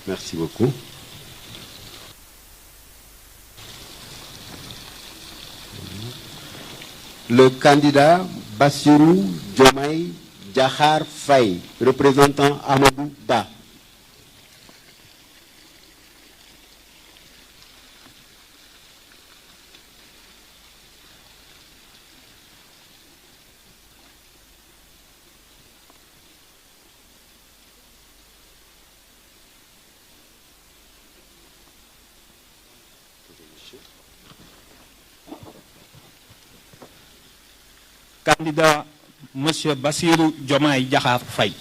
Merci beaucoup. Le candidat Bassirou Diomaye Diakhar Faye, représentant Amadou Ba. Candidat Monsieur Bassirou Diomaye Diakhar Faye.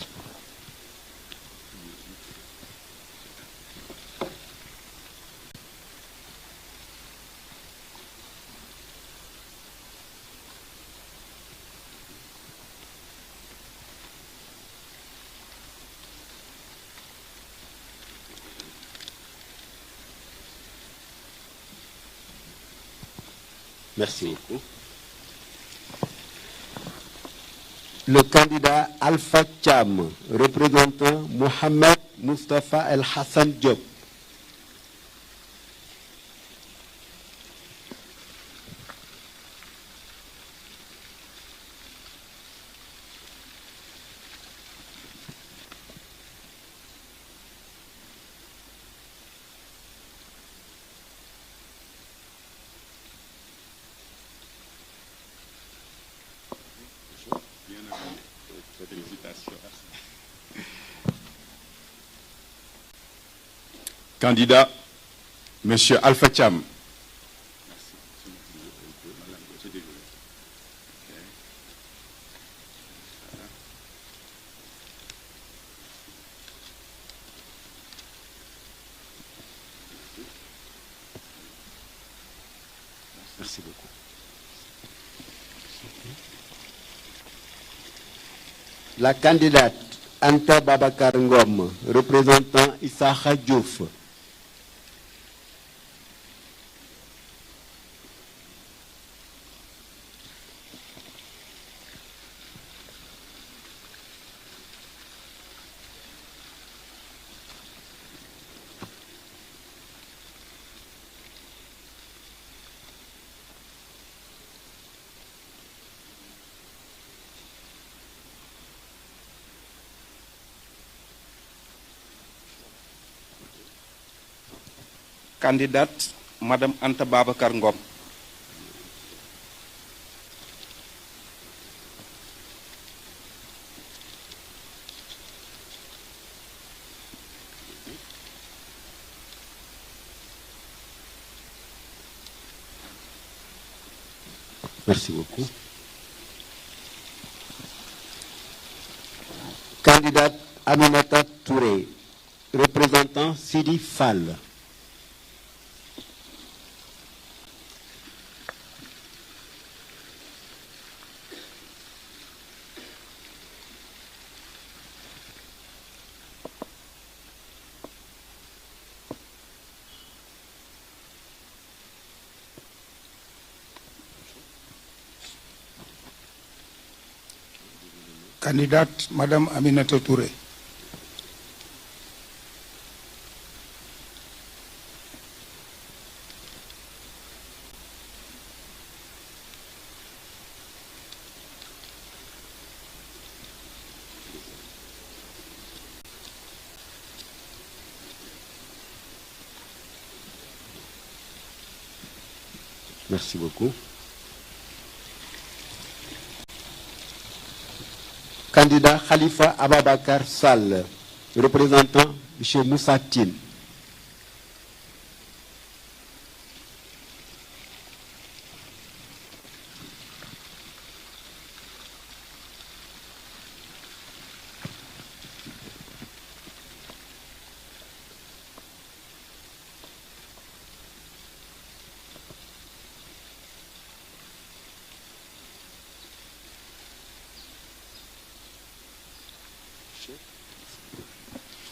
Merci beaucoup. Le candidat Alpha Cham, représentant Mohamed Mustafa El Hassan Diop. Candidat, Monsieur Alpha Cham. Merci beaucoup. La candidate Anta Babakar Ngom, représentant Issakha Diouf. Candidate Madame Anta Babacar Ngom. Merci beaucoup. Candidate Aminata Touré, représentant Sidi Fall. Candidate Madame Aminata Touré. Merci beaucoup. Candidat Khalifa Ababakar Sall, représentant M. Moussa Tine.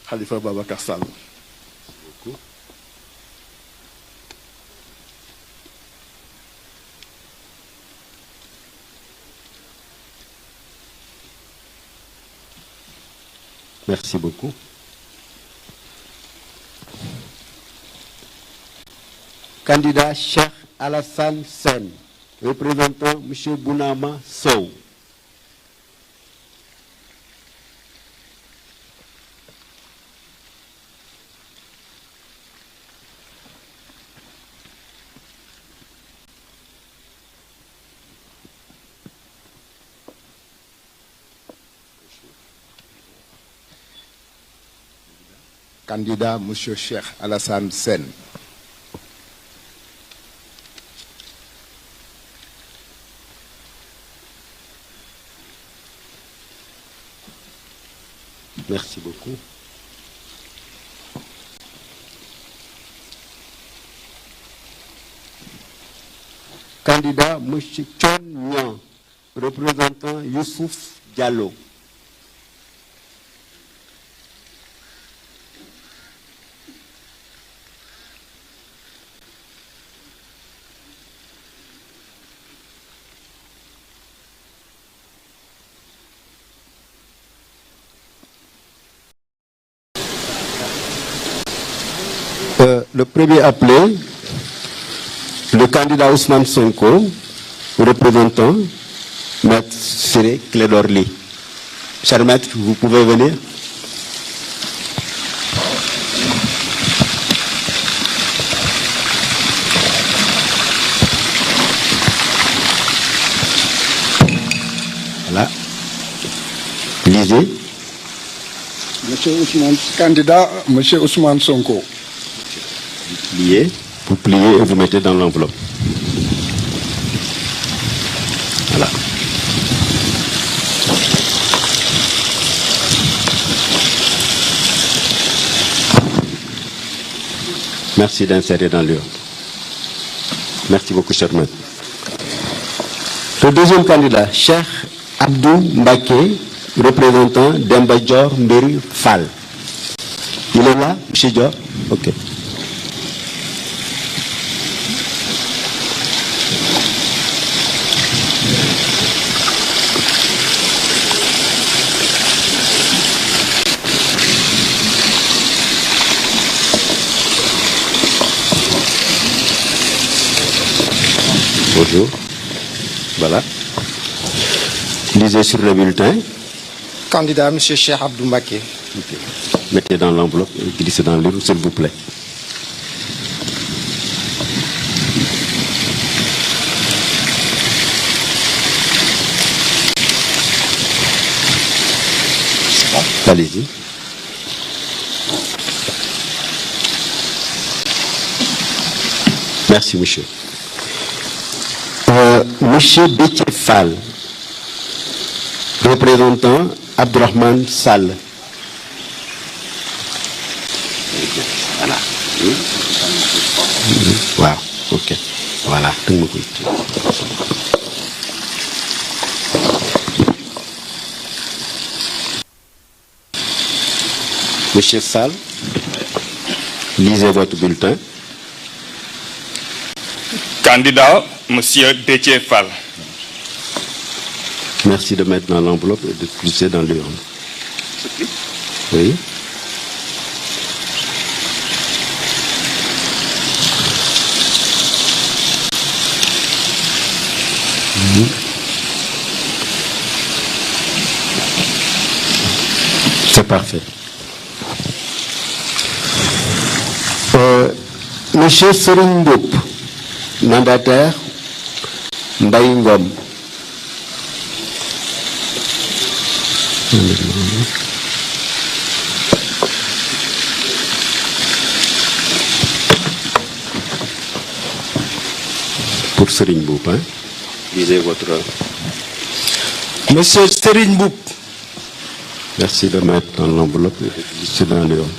Khalifa Babacar Sall. Merci beaucoup. Candidat Cheikh Alassane Sen, représentant M. Bounama Sow. Candidat M. Cheikh Alassane Sen. Merci beaucoup. Candidat M. Chon Nyan, représentant Youssouf Diallo. Le premier appelé, le candidat Ousmane Sonko, représentant Maître Siré Clédorli. Cher maître, vous pouvez venir. Voilà. Lisez. Monsieur Ousmane, candidat Monsieur Ousmane Sonko. Vous pliez et vous mettez dans l'enveloppe. Voilà. Merci d'insérer dans l'urne. Merci beaucoup, cher maître. Le deuxième candidat, Cheikh Abdou Mbaké, représentant d'Embadjor Mberi Fall. Il est là, M. Dior? Ok. Bonjour. Voilà. Lisez sur le bulletin. Candidat M. Cheikh Abdou Mbaké. Okay. Mettez dans l'enveloppe et glissez dans l'urne, s'il vous plaît. Allez-y. Merci, monsieur. Monsieur Bétier Fall, représentant Abdourahmane Sall. Voilà. Wow, ok. Voilà. Monsieur Sall, lisez votre bulletin. Candidat Monsieur Déthié Fall. Merci de mettre dans l'enveloppe et de glisser dans l'urne. Oui. C'est parfait. Monsieur Serigne Mboup, mandataire Mbaye Ngom. Pour Serigne Mboup, hein? Lisez votre... Monsieur Serigne Mboup. Merci de mettre dans l'enveloppe et de glisser dans l'urne.